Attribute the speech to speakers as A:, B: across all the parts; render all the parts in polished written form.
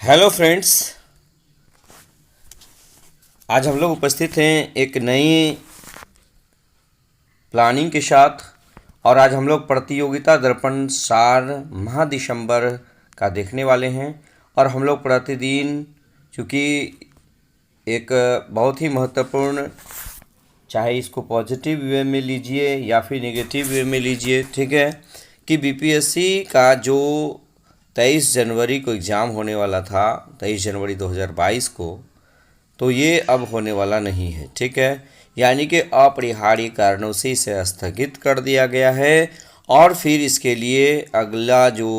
A: Hello friends. आज हम लोग उपस्थित हैं एक नई प्लानिंग के साथ। और आज हम लोग प्रतियोगिता दर्पण सार माह दिसंबर का देखने वाले हैं। और हम लोग प्रतिदिन, चूँकि एक बहुत ही महत्वपूर्ण, चाहे इसको पॉजिटिव वे में लीजिए या फिर नेगेटिव वे में लीजिए, ठीक है, कि बीपीएससी का जो 23 जनवरी को एग्ज़ाम होने वाला था, 23 जनवरी 2022 को, तो ये अब होने वाला नहीं है, ठीक है। यानी कि अपरिहार्य कारणों से इसे स्थगित कर दिया गया है। और फिर इसके लिए अगला जो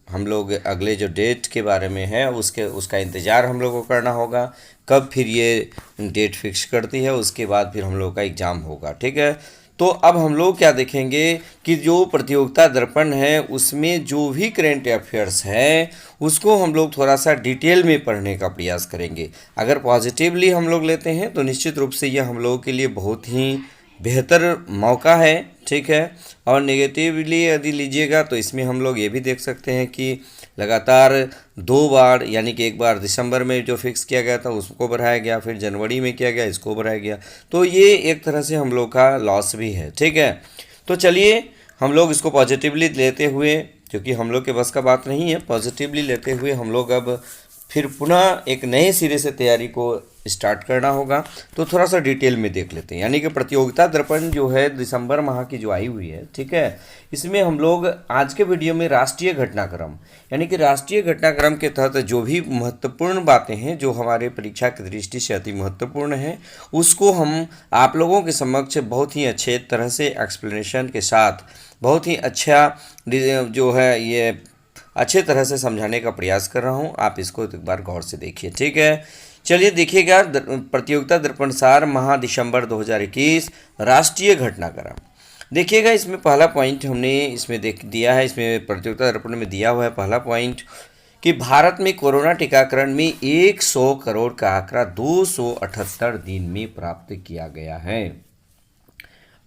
A: हम लोग अगले जो डेट के बारे में है उसका इंतज़ार हम लोग को करना होगा। कब फिर ये डेट फिक्स करती है, उसके बाद फिर हम लोग का एग्ज़ाम होगा, ठीक है। तो अब हम लोग क्या देखेंगे कि जो प्रतियोगिता दर्पण है उसमें जो भी करेंट अफेयर्स है उसको हम लोग थोड़ा सा डिटेल में पढ़ने का प्रयास करेंगे। अगर पॉजिटिवली हम लोग लेते हैं तो निश्चित रूप से यह हम लोगों के लिए बहुत ही बेहतर मौका है, ठीक है। और नेगेटिवली यदि लीजिएगा तो इसमें हम लोग ये भी देख सकते हैं कि लगातार 2 बार, यानी कि एक बार दिसंबर में जो फिक्स किया गया था उसको बढ़ाया गया, फिर जनवरी में किया गया, इसको बढ़ाया गया। तो ये एक तरह से हम लोग का लॉस भी है, ठीक है। तो चलिए हम लोग इसको पॉजिटिवली लेते हुए, क्योंकि हम लोग के बस का बात नहीं है, पॉजिटिवली लेते हुए हम लोग अब फिर पुनः एक नए सिरे से तैयारी को स्टार्ट करना होगा। तो थोड़ा सा डिटेल में देख लेते हैं। यानी कि प्रतियोगिता दर्पण जो है दिसंबर माह की जो आई हुई है, ठीक है, इसमें हम लोग आज के वीडियो में राष्ट्रीय घटनाक्रम, यानी कि राष्ट्रीय घटनाक्रम के तहत जो भी महत्वपूर्ण बातें हैं जो हमारे परीक्षा की दृष्टि से अति महत्वपूर्ण है, उसको हम आप लोगों के समक्ष बहुत ही अच्छे तरह से एक्सप्लेनेशन के साथ, बहुत ही अच्छा जो है ये अच्छे तरह से समझाने का प्रयास कर रहा हूँ। आप इसको एक बार गौर से देखिए, ठीक है। चलिए देखिएगा, प्रतियोगिता दर्पण सार माह दिसंबर 2021 राष्ट्रीय घटनाक्रम। देखिएगा, इसमें पहला पॉइंट हमने इसमें देख दिया है, इसमें प्रतियोगिता दर्पण में दिया हुआ है पहला पॉइंट कि भारत में कोरोना टीकाकरण में 100 करोड़ का आंकड़ा 278 दिन में प्राप्त किया गया है।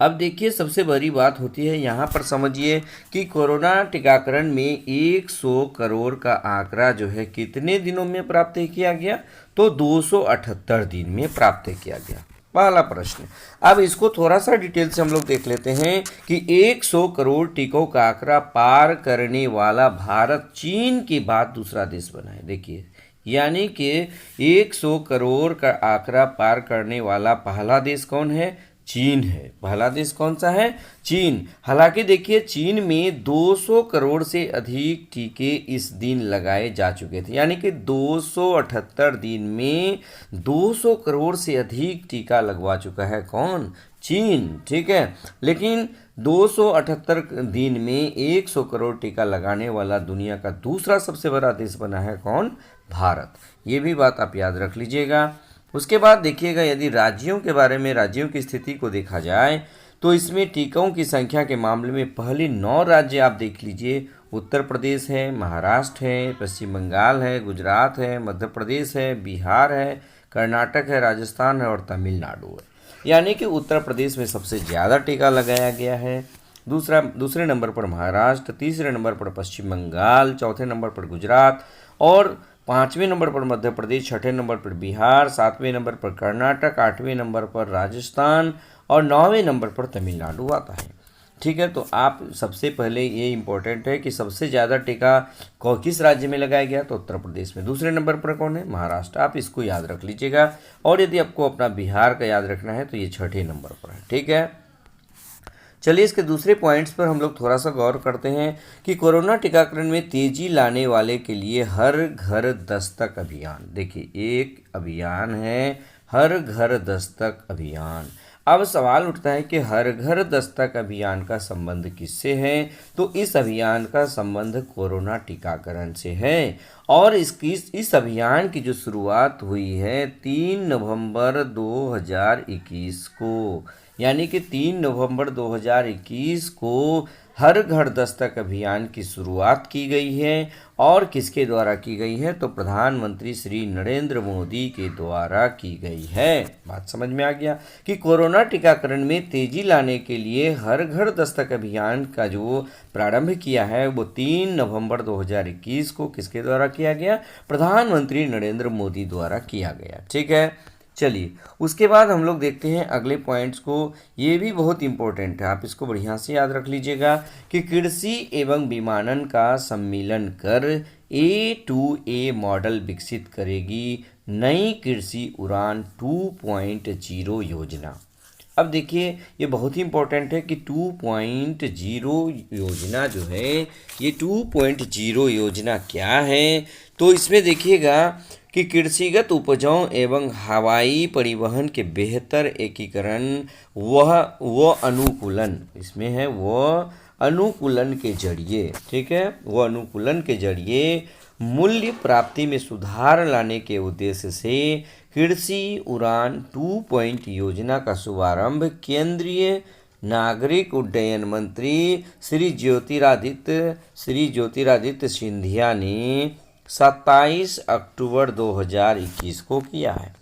A: अब देखिए, सबसे बड़ी बात होती है यहाँ पर, समझिए कि कोरोना टीकाकरण में 100 करोड़ का आंकड़ा जो है कितने दिनों में प्राप्त किया गया, तो 278 दिन में प्राप्त किया गया। पहला प्रश्न। अब इसको थोड़ा सा डिटेल से हम लोग देख लेते हैं कि 100 करोड़ टीकों का आंकड़ा पार करने वाला भारत चीन के बाद दूसरा देश बना है। देखिए, यानी कि 100 करोड़ का आंकड़ा पार करने वाला पहला देश कौन है? चीन है। पहला देश कौन सा है? चीन। हालांकि देखिए, चीन में 200 करोड़ से अधिक टीके इस दिन लगाए जा चुके थे, यानी कि 278 दिन में 200 करोड़ से अधिक टीका लगवा चुका है कौन? चीन, ठीक है। लेकिन 278 दिन में 100 करोड़ टीका लगाने वाला दुनिया का दूसरा सबसे बड़ा देश बना है कौन? भारत। ये भी बात आप याद रख लीजिएगा। उसके बाद देखिएगा, यदि राज्यों के बारे में, राज्यों की स्थिति को देखा जाए तो इसमें टीकों की संख्या के मामले में पहले 9 राज्य आप देख लीजिए। उत्तर प्रदेश है, महाराष्ट्र है, पश्चिम बंगाल है, गुजरात है, मध्य प्रदेश है, बिहार है, कर्नाटक है, राजस्थान है और तमिलनाडु है। यानी कि उत्तर प्रदेश में सबसे ज़्यादा टीका लगाया गया है। दूसरे नंबर पर महाराष्ट्र, तीसरे नंबर पर पश्चिम बंगाल, चौथे नंबर पर गुजरात और 5वें नंबर पर मध्य प्रदेश, 6ठे नंबर पर बिहार, 7वें नंबर पर कर्नाटक, 8वें नंबर पर राजस्थान और 9वें नंबर पर तमिलनाडु आता है, ठीक है। तो आप सबसे पहले ये इम्पोर्टेंट है कि सबसे ज़्यादा टीका किस राज्य में लगाया गया, तो उत्तर प्रदेश में। दूसरे नंबर पर कौन है? महाराष्ट्र। आप इसको याद रख लीजिएगा। और यदि आपको अपना बिहार का याद रखना है तो ये 6ठे नंबर पर है, ठीक है। चलिए, इसके दूसरे पॉइंट्स पर हम लोग थोड़ा सा गौर करते हैं कि कोरोना टीकाकरण में तेजी लाने वाले के लिए हर घर दस्तक अभियान। देखिए, एक अभियान है हर घर दस्तक अभियान। अब सवाल उठता है कि हर घर दस्तक अभियान का संबंध किससे है? तो इस अभियान का संबंध कोरोना टीकाकरण से है। और इस अभियान की जो शुरुआत हुई है 3 नवंबर 2021 को, यानी कि 3 नवंबर 2021 को हर घर दस्तक अभियान की शुरुआत की गई है और किसके द्वारा की गई है? तो प्रधानमंत्री श्री नरेंद्र मोदी के द्वारा की गई है। बात समझ में आ गया कि कोरोना टीकाकरण में तेजी लाने के लिए हर घर दस्तक अभियान का जो प्रारंभ किया है वो 3 नवंबर 2021 को किसके द्वारा किया गया? प्रधानमंत्री नरेंद्र मोदी द्वारा किया गया। ठीक है, चलिए उसके बाद हम लोग देखते हैं अगले पॉइंट्स को। ये भी बहुत इंपॉर्टेंट है, आप इसको बढ़िया से याद रख लीजिएगा कि कृषि एवं विमानन का सम्मिलन कर A2A मॉडल विकसित करेगी नई कृषि उड़ान 2.0 योजना। अब देखिए ये बहुत ही इंपॉर्टेंट है कि 2.0 योजना जो है, ये 2.0 योजना क्या है? तो इसमें देखिएगा कि कृषिगत उपजों एवं हवाई परिवहन के बेहतर एकीकरण वह अनुकूलन, इसमें है वह अनुकूलन के जरिए, ठीक है, वह अनुकूलन के जरिए मूल्य प्राप्ति में सुधार लाने के उद्देश्य से कृषि उड़ान 2 योजना का शुभारंभ केंद्रीय नागरिक उड्डयन मंत्री श्री ज्योतिरादित्य सिंधिया ने 27 अक्टूबर 2021 को किया है।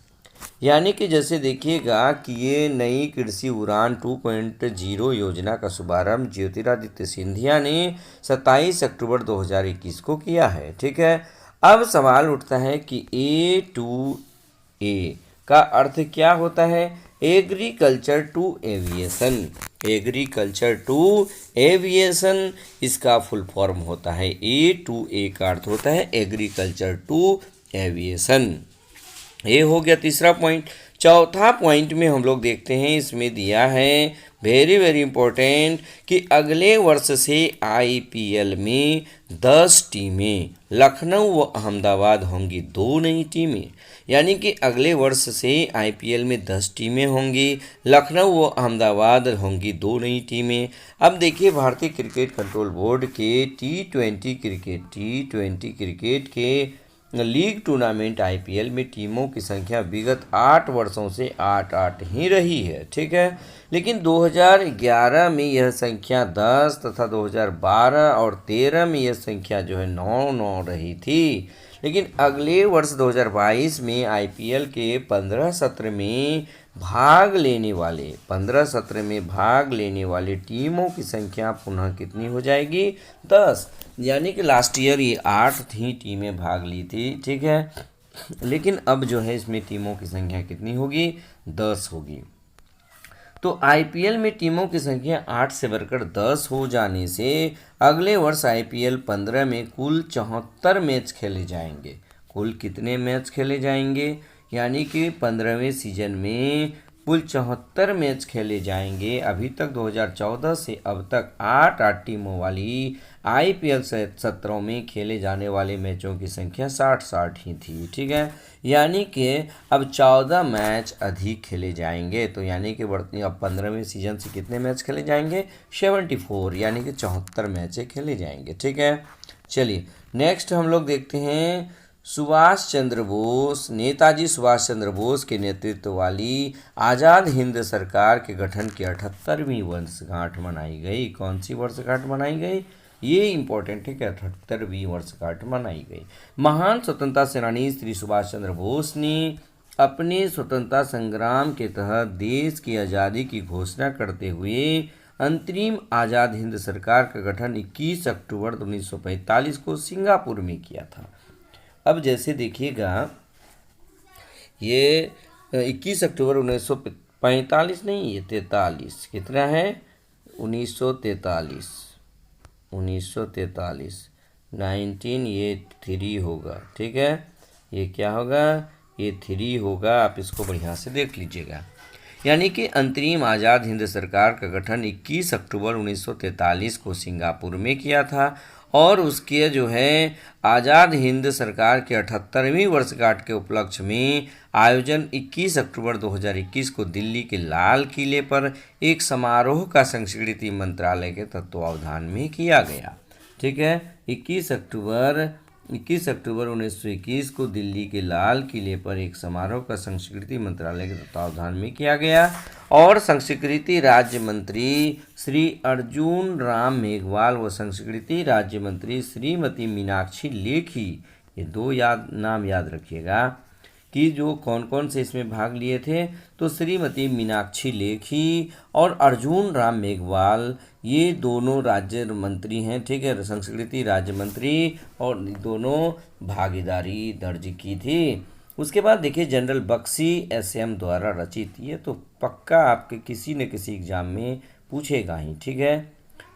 A: यानी कि जैसे देखिएगा कि ये नई कृषि उड़ान 2.0 योजना का शुभारंभ ज्योतिरादित्य सिंधिया ने 27 अक्टूबर 2021 को किया है। ठीक है, अब सवाल उठता है कि A2A का अर्थ क्या होता है? Agriculture to aviation. Agriculture to aviation इसका फुल फॉर्म होता है। A2A का अर्थ होता है एग्रीकल्चर टू एविएशन। ये हो गया तीसरा पॉइंट। चौथा पॉइंट में हम लोग देखते हैं, इसमें दिया है वेरी वेरी इंपॉर्टेंट कि अगले वर्ष से IPL में 10 टीमें, लखनऊ व अहमदाबाद होंगी 2 नई टीमें। यानी कि अगले वर्ष से IPL में 10 टीमें होंगी, लखनऊ व अहमदाबाद होंगी 2 नई टीमें। अब देखिए भारतीय क्रिकेट कंट्रोल बोर्ड के T20 क्रिकेट के लीग टूर्नामेंट IPL में टीमों की संख्या विगत 8 वर्षों से 8 ही रही है। ठीक है, लेकिन 2011 में यह संख्या 10 तथा 2012 और 13 में यह संख्या जो है 9 रही थी। लेकिन अगले वर्ष 2022 में IPL के 15 सत्र में भाग लेने वाले टीमों की संख्या पुनः कितनी हो जाएगी? 10। यानी कि लास्ट ईयर ये 8 ही टीमें भाग ली थी। ठीक है, लेकिन अब जो है इसमें टीमों की संख्या कितनी होगी? 10 होगी। तो IPL में टीमों की संख्या 8 से बढ़कर 10 हो जाने से अगले वर्ष IPL 15 में कुल 74 मैच खेले जाएंगे। कुल कितने मैच खेले जाएंगे? यानी कि 15वें सीजन में कुल 74 मैच खेले जाएंगे। अभी तक 2014 से अब तक 8 टीमों वाली IPL सत्रों में खेले जाने वाले मैचों की संख्या 60 ही थी। ठीक है, यानी कि अब 14 मैच अधिक खेले जाएंगे। तो यानी कि बढ़ती अब 15वें सीजन से कितने मैच खेले जाएंगे? 74, यानी कि 74 मैच खेले जाएंगे। ठीक है, चलिए नेक्स्ट हम लोग देखते हैं नेताजी सुभाष चंद्र बोस के नेतृत्व वाली आज़ाद हिंद सरकार के गठन की 78वीं वर्षगांठ मनाई गई। कौन सी वर्षगांठ मनाई गई? ये इंपॉर्टेंट है कि 78वीं वर्षगांठ मनाई गई। महान स्वतंत्रता सेनानी श्री सुभाष चंद्र बोस ने अपने स्वतंत्रता संग्राम के तहत देश की आज़ादी की घोषणा करते हुए अंतरिम आज़ाद हिंद सरकार का गठन 21 अक्टूबर 1945 को सिंगापुर में किया था। अब जैसे देखिएगा ये 21 अक्टूबर 1945 नहीं, ये 43 कितना है? 1943 19 ये 3 होगा। ठीक है, ये क्या होगा? ये 3 होगा। आप इसको बढ़िया से देख लीजिएगा। यानी कि अंतरिम आज़ाद हिंद सरकार का गठन 21 अक्टूबर 1943 को सिंगापुर में किया था और उसके जो है आज़ाद हिंद सरकार के 78वीं वर्षगांठ के उपलक्ष्य में आयोजन 21 अक्टूबर 2021 को दिल्ली के लाल किले पर एक समारोह का संस्कृति मंत्रालय के तत्वावधान में किया गया। ठीक है, 21 अक्टूबर 21 अक्टूबर 1921 को दिल्ली के लाल किले पर एक समारोह का संस्कृति मंत्रालय के तत्वावधान में किया गया और संस्कृति राज्य मंत्री श्री अर्जुन राम मेघवाल व संस्कृति राज्य मंत्री श्रीमती मीनाक्षी लेखी, ये दो नाम याद रखिएगा कि जो कौन कौन से इसमें भाग लिए थे, तो श्रीमती मीनाक्षी लेखी और अर्जुन राम मेघवाल, ये दोनों राज्य मंत्री हैं, ठीक है, संस्कृति राज्य मंत्री, और दोनों भागीदारी दर्ज की थी। उसके बाद देखिए जनरल बख्शी एसएम द्वारा रचित, ये तो पक्का आपके किसी न किसी एग्जाम में पूछेगा ही, ठीक है।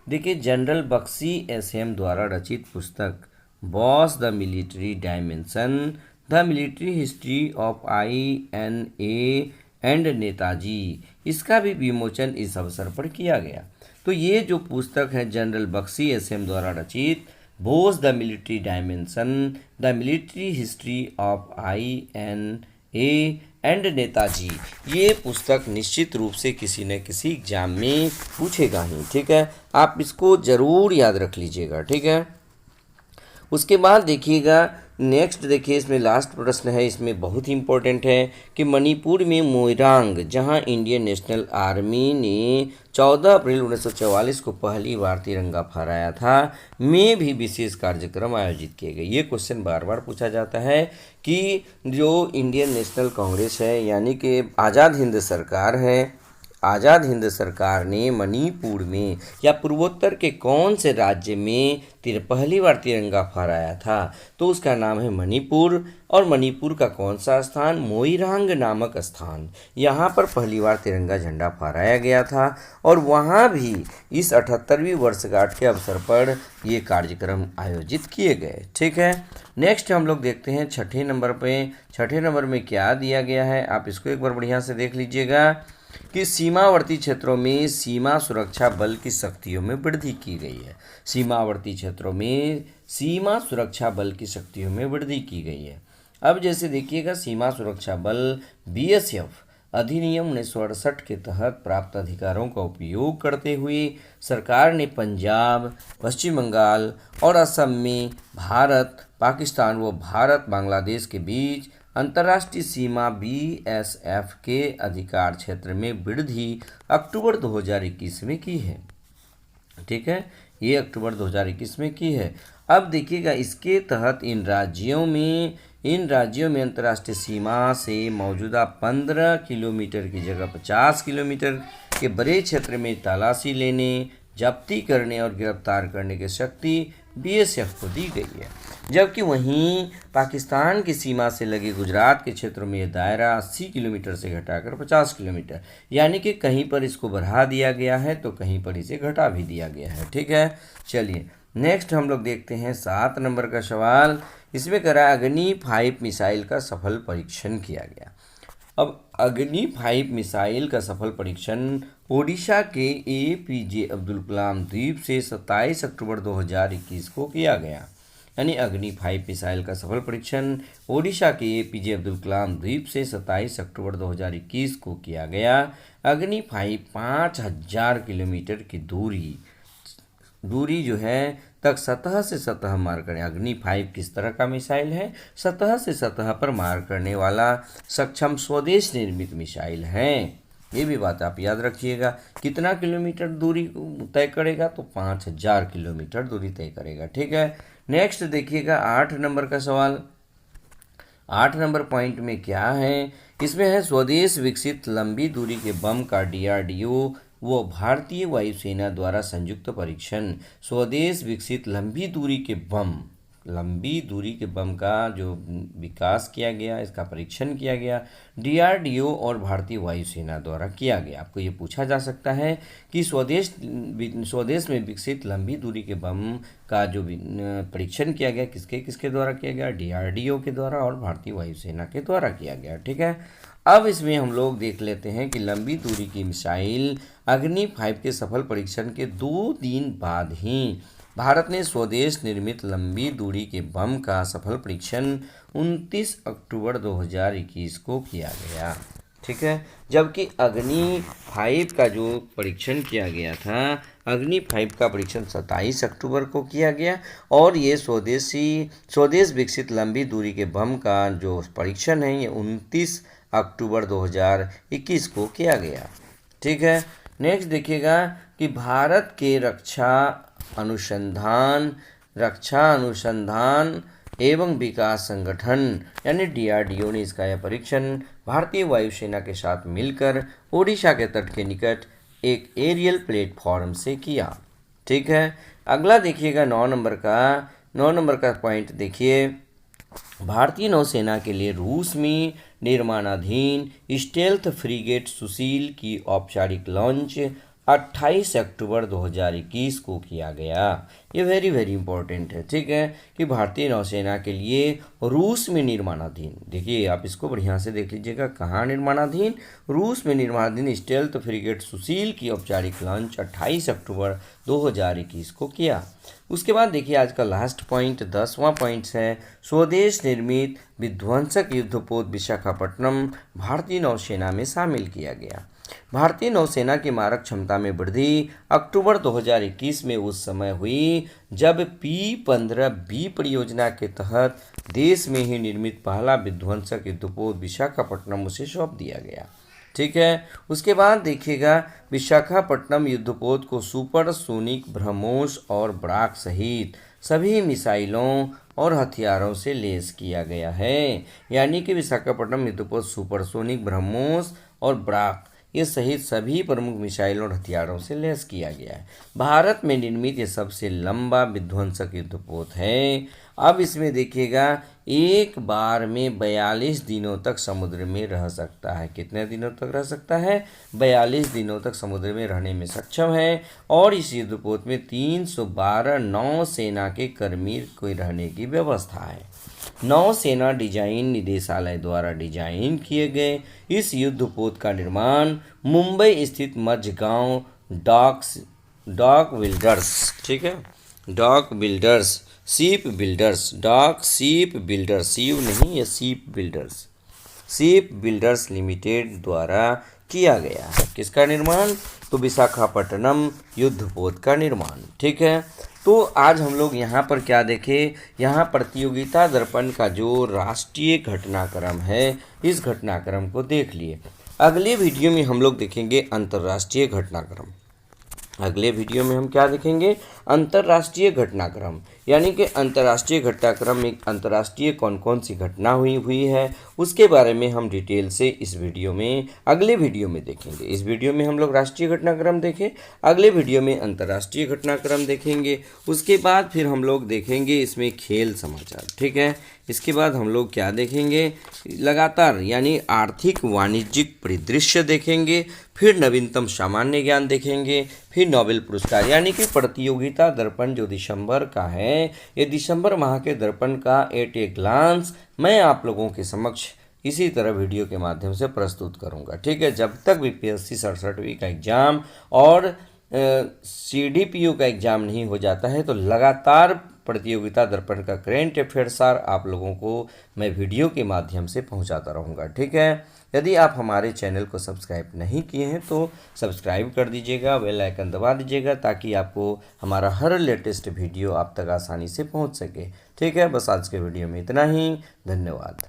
A: देखिए जनरल बख्शी एसएम द्वारा रचित पुस्तक boss the military dimension, the military history of INA and Netaji, इसका भी विमोचन इस अवसर पर किया गया। तो ये जो पुस्तक है जनरल बख्शी एसएम द्वारा रचित Bose the military dimension, the military history of INA and Netaji, ये पुस्तक निश्चित रूप से किसी न किसी एग्जाम में पूछेगा ही, ठीक है, आप इसको ज़रूर याद रख लीजिएगा, ठीक है। उसके बाद देखिएगा नेक्स्ट, देखिए इसमें लास्ट प्रश्न है, इसमें बहुत ही इम्पोर्टेंट है कि मणिपुर में मोइरांग, जहां इंडियन नेशनल आर्मी ने 14 अप्रैल 1944 को पहली बार तिरंगा फहराया था, में भी विशेष कार्यक्रम आयोजित किए गए। ये क्वेश्चन बार बार पूछा जाता है कि जो इंडियन नेशनल कांग्रेस है, यानी कि आज़ाद हिंद सरकार है, आज़ाद हिंद सरकार ने मणिपुर में या पूर्वोत्तर के कौन से राज्य में पहली बार तिरंगा फहराया था, तो उसका नाम है मणिपुर। और मणिपुर का कौन सा स्थान, मोइरांग नामक स्थान, यहाँ पर पहली बार तिरंगा झंडा फहराया गया था और वहाँ भी इस 78वीं वर्षगांठ के अवसर पर ये कार्यक्रम आयोजित किए गए, ठीक है। नेक्स्ट हम लोग देखते हैं छठे नंबर पे, छठे नंबर में क्या दिया गया है, आप इसको एक बार बढ़िया से देख लीजिएगा कि सीमावर्ती क्षेत्रों में सीमा सुरक्षा बल की शक्तियों में वृद्धि की गई है। सीमावर्ती क्षेत्रों में सीमा सुरक्षा बल की शक्तियों में वृद्धि की गई है। अब जैसे देखिएगा सीमा सुरक्षा बल BSF अधिनियम 1968 के तहत प्राप्त अधिकारों का उपयोग करते हुए सरकार ने पंजाब, पश्चिम बंगाल और असम में भारत, पाकिस्तान व भारत बांग्लादेश के बीच अंतर्राष्ट्रीय सीमा BSF के अधिकार क्षेत्र में वृद्धि अक्टूबर 2021 में की है, ठीक है, ये अक्टूबर 2021 में की है। अब देखिएगा इसके तहत इन राज्यों में अंतर्राष्ट्रीय सीमा से मौजूदा 15 किलोमीटर की जगह 50 किलोमीटर के बड़े क्षेत्र में तलाशी लेने, जब्ती करने और गिरफ्तार करने की शक्ति BSF को दी गई है। जबकि वहीं पाकिस्तान की सीमा से लगे गुजरात के क्षेत्रों में यह दायरा 80 किलोमीटर से घटाकर 50 किलोमीटर, यानी कि कहीं पर इसको बढ़ा दिया गया है तो कहीं पर इसे घटा भी दिया गया है, ठीक है। चलिए नेक्स्ट हम लोग देखते हैं 7 नंबर का सवाल, इसमें करा अग्नि 5 मिसाइल का सफल परीक्षण किया गया। अब अग्नि 5 मिसाइल का सफल परीक्षण ओडिशा के APJ अब्दुल कलाम द्वीप से 27 अक्टूबर 2021 को किया गया। यानी अग्नि 5 मिसाइल का सफल परीक्षण ओडिशा के APJ अब्दुल कलाम द्वीप से 27 अक्टूबर 2021 को किया गया। अग्नि 5 5000 किलोमीटर की दूरी जो है तक सतह से सतह मार करने, अग्नि 5 किस तरह का मिसाइल है, सतह से सतह पर मार करने वाला सक्षम स्वदेश निर्मित मिसाइल है। ये भी बात आप याद रखिएगा। कितना किलोमीटर दूरी तय करेगा, तो 5000 किलोमीटर दूरी तय करेगा, ठीक है। नेक्स्ट देखिएगा 8 नंबर का सवाल। 8 नंबर पॉइंट में क्या है, इसमें है स्वदेश विकसित लंबी दूरी के बम का DRDO व भारतीय वायुसेना द्वारा संयुक्त परीक्षण। स्वदेश विकसित लंबी दूरी के बम का जो विकास किया गया, इसका परीक्षण किया गया DRDO और भारतीय वायुसेना द्वारा किया गया। आपको ये पूछा जा सकता है कि स्वदेश में विकसित लंबी दूरी के बम का जो परीक्षण किया गया किसके द्वारा किया गया, DRDO के द्वारा और भारतीय वायुसेना के द्वारा किया गया, ठीक है। अब इसमें हम लोग देख लेते हैं कि लंबी दूरी की मिसाइल अग्नि 5 के सफल परीक्षण के 2 दिन बाद ही भारत ने स्वदेश निर्मित लंबी दूरी के बम का सफल परीक्षण 29 अक्टूबर 2021 को किया गया। ठीक है। जबकि अग्नि 5 का जो परीक्षण किया गया था, अग्नि 5 का परीक्षण 27 अक्टूबर को किया गया और ये स्वदेश विकसित लंबी दूरी के बम का जो परीक्षण है ये 29 अक्टूबर 2021 को किया गया। ठीक है। नेक्स्ट देखिएगा कि भारत के रक्षा अनुसंधान एवं विकास संगठन यानी DRDO ने इसका यह परीक्षण भारतीय वायुसेना के साथ मिलकर ओडिशा के तट के निकट एक एरियल प्लेटफॉर्म से किया। ठीक है। अगला देखिएगा 9 नंबर का पॉइंट देखिए, भारतीय नौसेना के लिए रूस में निर्माणाधीन स्टेल्थ फ्रिगेट सुशील की औपचारिक लॉन्च 28 अक्टूबर 2021 को किया गया। ये वेरी वेरी इंपॉर्टेंट है। ठीक है कि भारतीय नौसेना के लिए रूस में निर्माणाधीन, देखिए आप इसको बढ़िया से देख लीजिएगा, कहाँ निर्माणाधीन, रूस में निर्माणाधीन स्टेल्थ फ्रिगेट सुशील की औपचारिक लॉन्च 28 अक्टूबर 2021 को किया। उसके बाद देखिए आज का लास्ट पॉइंट 10वां पॉइंट है, स्वदेश निर्मित विध्वंसक युद्धपोत विशाखापट्टनम भारतीय नौसेना में शामिल किया गया। भारतीय नौसेना की मारक क्षमता में वृद्धि अक्टूबर 2021 में उस समय हुई जब P-15B परियोजना के तहत देश में ही निर्मित पहला विध्वंसक युद्धपोत विशाखापट्टनम उसे सौंप दिया गया। ठीक है। उसके बाद देखिएगा विशाखापट्टनम युद्धपोत को सुपरसोनिक ब्रह्मोस और ब्राक सहित सभी मिसाइलों और हथियारों से लैस किया गया है। यानी कि विशाखापट्टनम युद्धपोत सुपरसोनिक ब्रह्मोस और ब्राक ये सहित सभी प्रमुख मिसाइलों और हथियारों से लैस किया गया है। भारत में निर्मित ये सबसे लंबा विध्वंसक युद्धपोत है। अब इसमें देखिएगा एक बार में 42 दिनों तक समुद्र में रह सकता है। कितने दिनों तक रह सकता है? 42 दिनों तक समुद्र में रहने में सक्षम है। और इस युद्धपोत में 312 नौसेना के कर्मी को रहने की व्यवस्था है। नौसेना डिजाइन निदेशालय द्वारा डिजाइन किए गए इस युद्धपोत का निर्माण मुंबई स्थित मझगांव डॉक बिल्डर्स, ठीक है, डॉक बिल्डर्स, शिप बिल्डर्स, शिव नहीं ये शिप बिल्डर्स लिमिटेड द्वारा किया गया है। किसका निर्माण? तो विशाखापट्टनम युद्धपोत का निर्माण। ठीक है। तो आज हम लोग यहाँ पर क्या देखें, यहाँ प्रतियोगिता दर्पण का जो राष्ट्रीय घटनाक्रम है इस घटनाक्रम को देख लिए। अगले वीडियो में हम लोग देखेंगे अंतर्राष्ट्रीय घटनाक्रम। अगले वीडियो में हम क्या देखेंगे? अंतर्राष्ट्रीय घटनाक्रम, यानी कि अंतर्राष्ट्रीय घटनाक्रम में अंतर्राष्ट्रीय कौन कौन सी घटना हुई है उसके बारे में हम डिटेल से इस वीडियो में अगले वीडियो में देखेंगे। इस वीडियो में हम लोग राष्ट्रीय घटनाक्रम देखें, अगले वीडियो में अंतर्राष्ट्रीय घटनाक्रम देखेंगे। उसके बाद फिर हम लोग देखेंगे इसमें खेल समाचार। ठीक है। इसके बाद हम लोग क्या देखेंगे? लगातार यानी आर्थिक वाणिज्यिक परिदृश्य देखेंगे, फिर नवीनतम सामान्य ज्ञान देखेंगे, फिर नोबेल पुरस्कार यानी कि प्रतियोगिता दर्पण जो दिसंबर का है, ये दिसंबर माह के दर्पण का एट ए ग्लांस मैं आप लोगों के समक्ष इसी तरह वीडियो के माध्यम से प्रस्तुत करूंगा। ठीक है। जब तक BPSC 67वीं का एग्ज़ाम और CDPO का एग्ज़ाम नहीं हो जाता है तो लगातार प्रतियोगिता दर्पण का करेंट अफेयर्स आप लोगों को मैं वीडियो के माध्यम से पहुंचाता रहूंगा। ठीक है। यदि आप हमारे चैनल को सब्सक्राइब नहीं किए हैं तो सब्सक्राइब कर दीजिएगा, बेल आइकन दबा दीजिएगा ताकि आपको हमारा हर लेटेस्ट वीडियो आप तक आसानी से पहुंच सके। ठीक है। बस आज के वीडियो में इतना ही। धन्यवाद।